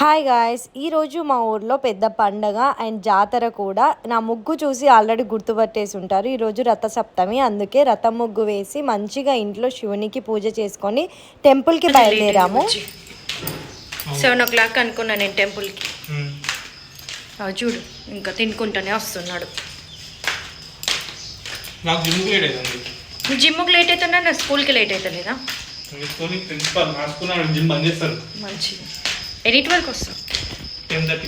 Hi guys, ఈరోజు మా ఊర్లో పెద్ద పండగ అండ్ జాతర కూడా. నా ముగ్గు చూసి ఆల్రెడీ గుర్తుపట్టేసి ఉంటారు. ఈరోజు రథసప్తమి, అందుకే రథం ముగ్గు వేసి మంచిగా ఇంట్లో శివునికి పూజ చేసుకొని టెంపుల్కి బయలుదేరాము. 7 o'clock అనుకున్నా నేను టెంపుల్కి. చూడు ఇంకా తినుకుంటానే వస్తున్నాడు. జిమ్కి లేట్ అవుతున్నా, నా స్కూల్కి లేట్ అవుతలేదా? మంచిది. ఎన్నిటి వరకు వస్తాం? 10:30.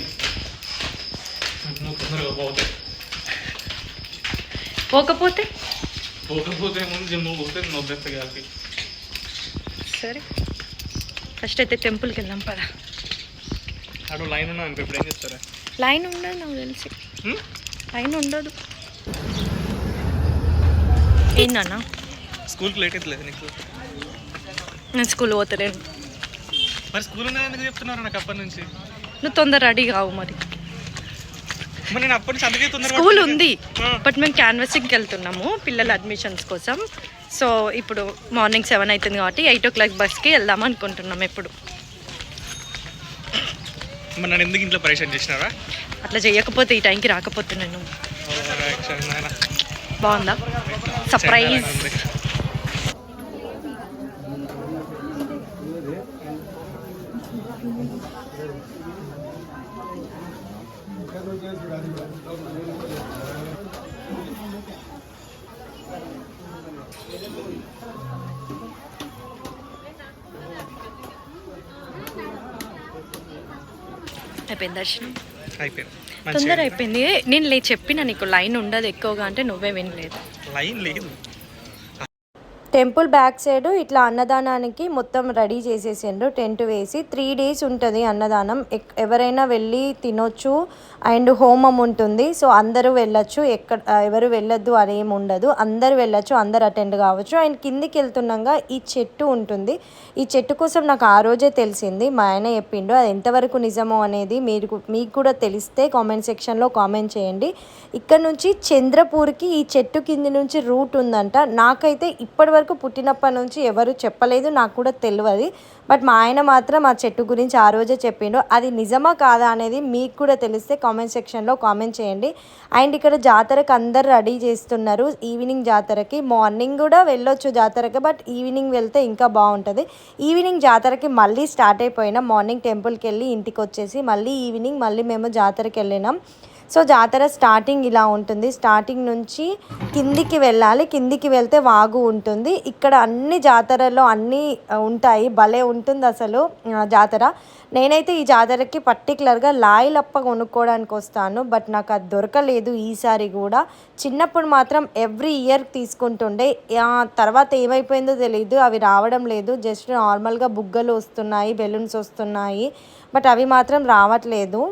పోకపోతే ముందు జిమ్ పోతే నొప్పి. సరే, ఫస్ట్ అయితే టెంపుల్కి వెళ్దాం పదా. అటు లైన్ ఉన్నా ఇప్పుడు ఏం చేస్తారా? లైన్ ఉండదు నాకు తెలిసి. లైన్ ఉండదు. ఏందన్నా స్కూల్కి లేట్ అవుతలేదు నీకు? నేను స్కూల్ పోతలేను. మరి స్కూల్ ఉన్నది ఎందుకు చెప్తున్నారు నాకు అప్పటి నుంచి? నువ్వు తొందర రెడీ కావు. మరి నేను అప్పటి నుంచి అందుకే తొందర. స్కూల్ ఉంది బట్ మేము క్యాన్వాసింగ్కి వెళ్తున్నాము పిల్లల అడ్మిషన్స్ కోసం. సో ఇప్పుడు మార్నింగ్ 7 అవుతుంది కాబట్టి 8 o'clock బస్కి వెళ్దాం అనుకుంటున్నాం. ఎప్పుడు మరి నన్ను ఎందుకు ఇంట్లో పరేషాన్ చేసినారా? అట్లా చేయకపోతే ఈ టైంకి రాకపోతే నేను. బాగుందా సర్ప్రైజ్? అయిపోయింది దర్శనం, తొందర అయిపోయింది. నేను చెప్పిన నీకు లైన్ ఉండదు ఎక్కువగా అంటే నువ్వే వినలేదు. లైన్ లేదు. టెంపుల్ బ్యాక్ సైడ్ ఇట్లా అన్నదానానికి మొత్తం రెడీ చేసేసిండ్రు. టెంట్ వేసి 3 days ఉంటుంది అన్నదానం. ఎవరైనా వెళ్ళి తినొచ్చు అండ్ హోమం ఉంటుంది. సో అందరూ వెళ్ళొచ్చు, ఎవరు వెళ్ళొద్దు అదేం ఉండదు. అందరూ వెళ్ళొచ్చు, అందరు అటెండ్ కావచ్చు. అండ్ కిందికి వెళ్తున్నాగా ఈ చెట్టు ఉంటుంది. ఈ చెట్టు కోసం నాకు ఆ రోజే తెలిసింది, మా ఆయన చెప్పిండు. అది ఎంతవరకు నిజమో అనేది మీకు కూడా తెలిస్తే కామెంట్ సెక్షన్లో కామెంట్ చేయండి. ఇక్కడ నుంచి చంద్రపూర్కి ఈ చెట్టు కింది నుంచి రూట్ ఉందంట. నాకైతే ఇప్పటివరకు పుట్టినప్పటి నుంచి ఎవరు చెప్పలేదు, నాకు కూడా తెలియదు. బట్ మా ఆయన మాత్రం ఆ చెట్టు గురించి ఆ రోజే చెప్పిండు. అది నిజమా కాదా అనేది మీకు కూడా తెలిస్తే కామెంట్ సెక్షన్లో కామెంట్ చేయండి. అండ్ ఇక్కడ జాతరకు అందరు రెడీ చేస్తున్నారు. ఈవినింగ్ జాతరకి మార్నింగ్ కూడా వెళ్ళొచ్చు జాతరకి, బట్ ఈవినింగ్ వెళ్తే ఇంకా బాగుంటుంది. ఈవినింగ్ జాతరకి మళ్ళీ స్టార్ట్ అయిపోయినాం. మార్నింగ్ టెంపుల్కి వెళ్ళి ఇంటికి వచ్చేసి మళ్ళీ ఈవినింగ్ మళ్ళీ మేము జాతరకి వెళ్ళినాం. సో జాతర స్టార్టింగ్ ఇలా ఉంటుంది. స్టార్టింగ్ నుంచి కిందికి వెళ్ళాలి. కిందికి వెళ్తే వాగు ఉంటుంది. ఇక్కడ అన్ని జాతరలో అన్నీ ఉంటాయి. భలే ఉంటుంది అసలు జాతర. నేనైతే ఈ జాతరకి పర్టికులర్గా లాయిలప్ప కొనుక్కోవడానికి వస్తాను, బట్ నాకు అది దొరకలేదు ఈసారి కూడా. చిన్నప్పుడు మాత్రం ఎవ్రీ ఇయర్ తీసుకుంటుండే. తర్వాత ఏమైపోయిందో తెలియదు, అవి రావడం లేదు. జస్ట్ నార్మల్గా బుగ్గలు వస్తున్నాయి, బెలూన్స్ వస్తున్నాయి, బట్ అవి మాత్రం రావట్లేదు.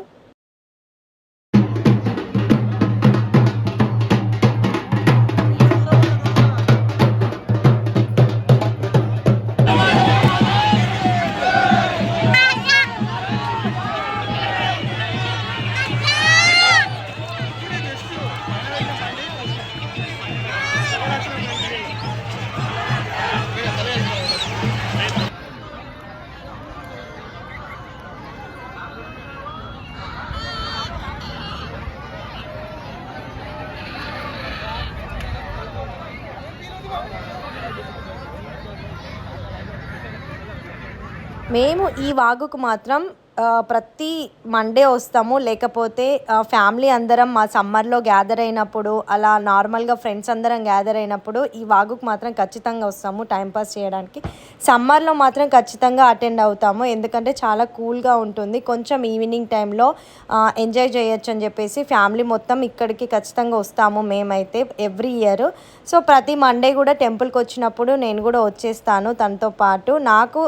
మేము ఈ వాగుకు మాత్రం ప్రతి మండే వస్తాము. లేకపోతే ఫ్యామిలీ అందరం మా సమ్మర్లో గ్యాదర్ అయినప్పుడు, అలా నార్మల్గా ఫ్రెండ్స్ అందరం గ్యాదర్ అయినప్పుడు ఈ వాగుకు మాత్రం ఖచ్చితంగా వస్తాము టైంపాస్ చేయడానికి. సమ్మర్లో మాత్రం ఖచ్చితంగా అటెండ్ అవుతాము, ఎందుకంటే చాలా కూల్గా ఉంటుంది. కొంచెం ఈవినింగ్ టైంలో ఎంజాయ్ చేయొచ్చు అని చెప్పేసి ఫ్యామిలీ మొత్తం ఇక్కడికి ఖచ్చితంగా వస్తాము మేమైతే ఎవ్రీ ఇయర్. సో ప్రతి మండే కూడా టెంపుల్కి వచ్చినప్పుడు నేను కూడా వచ్చేస్తాను తనతో పాటు. నాకు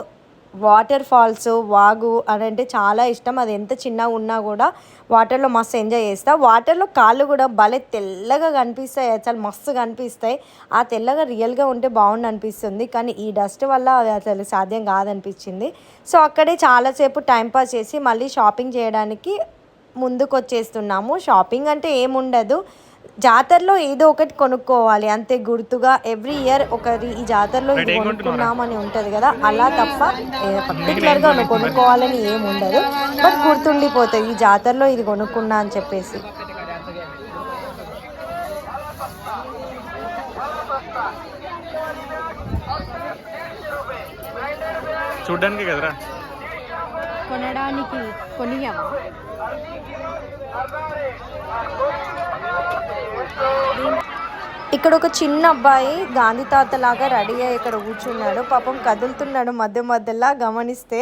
వాటర్ ఫాల్స్, వాగు అని అంటే చాలా ఇష్టం. అది ఎంత చిన్నగా ఉన్నా కూడా వాటర్లో మస్తు ఎంజాయ్ చేస్తా. వాటర్లో కాళ్ళు కూడా భలే తెల్లగా కనిపిస్తాయి, అసలు మస్తు కనిపిస్తాయి. ఆ తెల్లగా రియల్గా ఉంటే బాగుండు అనిపిస్తుంది, కానీ ఈ డస్ట్ వల్ల అది అసలు సాధ్యం కాదనిపించింది. సో అక్కడే చాలాసేపు టైంపాస్ చేసి మళ్ళీ షాపింగ్ చేయడానికి ముందుకు వచ్చేస్తున్నాము. షాపింగ్ అంటే ఏముండదు, జాతరలో ఏదో ఒకటి కొనుక్కోవాలి అంతే గుర్తుగా. ఎవ్రీ ఇయర్ ఒకరి ఈ జాతరలో ఇది కొనుక్కున్నామని ఉంటుంది కదా, అలా తప్ప పర్టికులర్గా కొనుక్కోవాలని ఏమి ఉండదు. బట్ గుర్తుండిపోతుంది ఈ జాతరలో ఇది కొనుక్కున్నా అని చెప్పేసి. చూడ్డానికి కదరా, కొనడానికి కొనియావా? ఇక్కడ ఒక చిన్న అబ్బాయి గాంధీ తాత లాగా రెడీ అయ్యి ఇక్కడ కూర్చున్నాడు. పాపం కదులుతున్నాడు మధ్య మధ్యలో గమనిస్తే,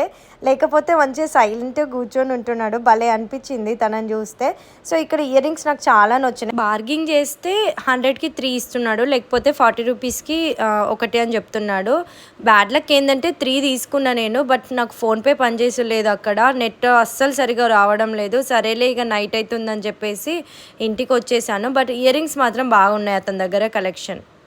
లేకపోతే మంచిగా సైలెంట్గా కూర్చొని ఉంటున్నాడు. భలే అనిపించింది తనని చూస్తే. సో ఇక్కడ ఇయర్ రింగ్స్ నాకు చాలా నచ్చినాయి. బార్గింగ్ చేస్తే 100కి 3 ఇస్తున్నాడు, లేకపోతే 40 రూపీస్కి ఒకటి అని చెప్తున్నాడు. బ్యాడ్ లక్ ఏంటంటే 3 తీసుకున్నా నేను, బట్ నాకు ఫోన్పే పనిచేసలేదు అక్కడ, నెట్ అస్సలు సరిగా రావడం లేదు. సరేలే ఇక నైట్ అవుతుందని చెప్పేసి ఇంటికి వచ్చేసాను. బట్ ఇయర్ రింగ్స్ మాత్రం బాగున్నాయి అతని దగ్గర కలెక్షన్.